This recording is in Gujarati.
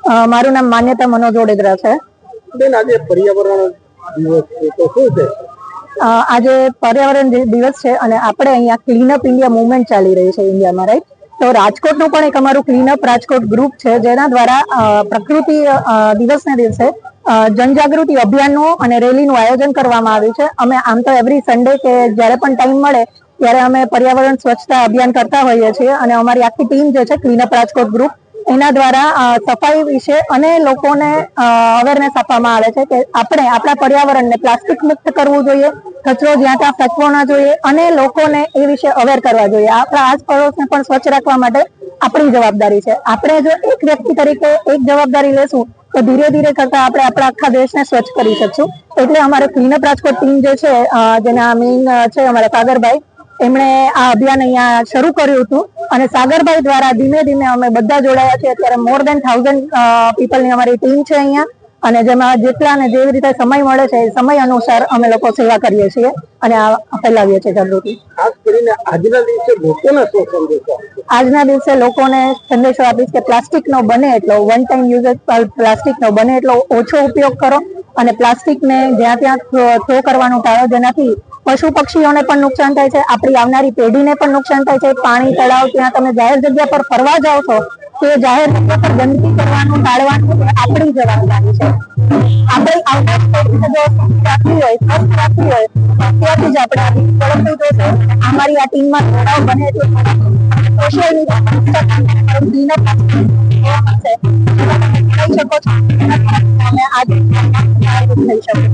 મારું નામ માન્યતા મનોજ ઓડેદરા છે. બેન, આજે પર્યાવરણ દિવસ છે તો શું છે? આજે પર્યાવરણ દિવસ છે અને આપણે અહીંયા ક્લીનઅપ ઇન્ડિયા મુવમેન્ટ ચાલી રહી છે ઇન્ડિયામાં, રાઈટ? તો રાજકોટનું પણ એક અમારું ક્લીનઅપ રાજકોટ ગ્રુપ છે, જેના દ્વારા પ્રકૃતિ દિવસના દિવસે જનજાગૃતિ અભિયાનનું અને રેલીનું આયોજન કરવામાં આવ્યું છે. અમે આમ તો એવરી સન્ડે કે જ્યારે પણ ટાઈમ મળે ત્યારે અમે પર્યાવરણ સ્વચ્છતા અભિયાન કરતા હોઈએ છીએ અને અમારી આખી ટીમ જે છે ક્લીનઅપ રાજકોટ ગ્રુપ, એના દ્વારા સફાઈ વિશે અને લોકોને અવેરનેસ આપવામાં આવે છે કે આપણે આપણા પર્યાવરણને પ્લાસ્ટિક મુક્ત કરવું જોઈએ, કચરો જ્યાં ત્યાં ફેંકવો ના જોઈએ અને લોકોને એ વિશે અવેર કરવા જોઈએ. આપણા આસપડોશને પણ સ્વચ્છ રાખવા માટે આપણી જવાબદારી છે. આપણે જો એક વ્યક્તિ તરીકે એક જવાબદારી લેશું તો ધીરે ધીરે કરતા આપણે આપણા આખા દેશને સ્વચ્છ કરી શકશું. એટલે અમારે ક્લીનઅપ રાજકોટ ટીમ જે છે, જેના મેઇન છે અમારા સાગરભાઈ, એમણે આ અભિયાન અહીંયા શરૂ કર્યું હતું અને સાગરભાઈ દ્વારા ધીમે ધીમે અમે બધા જોડાયા છીએ. અત્યારે મોર દેન 1000 પીપલની અમારી ટીમ છે અહીંયા, અને જેમાં જેટલા ને જેવી રીતે સમય મળે છે એ સમય અનુસાર અમે લોકો સેવા કરીએ છીએ અને આ ફેલાવીએ છીએ જાગૃતિ. ખાસ કરીને આજના દિવસે લોકોને શું સંદેશો? આજના દિવસે લોકોને સંદેશો આપીશ કે પ્લાસ્ટિકનો બને એટલો વન ટાઈમ યુઝ પ્લાસ્ટિકનો બને એટલો ઓછો ઉપયોગ કરો અને પ્લાસ્ટિકને જ્યાં ત્યાં થ્રો કરવાનું ટાળો, જેનાથી પશુ પક્ષીઓને પણ નુકસાન થાય છે, આપણી આવનારી પેઢીને પણ નુકસાન થાય છે. પાણી, તળાવ, ત્યાં તમે જાહેર જગ્યા પર ફરવા જાઓ છો તો એ જાહેર જગ્યા પર ગંદકી કરવાનું ટાળવાનું આપણી જવાબદારી છે. આપણે આવનારી પેઢીને જો રાખવી હોય, સ્વસ્થ રાખવી હોય, ત્યાંથી જ આપણે પરંતુ જો અમારી આ ટીમમાં જોડાવ બને એટલો સોશિયલ મીડિયા થઈ શકો છો અને આજે થઈ શકે.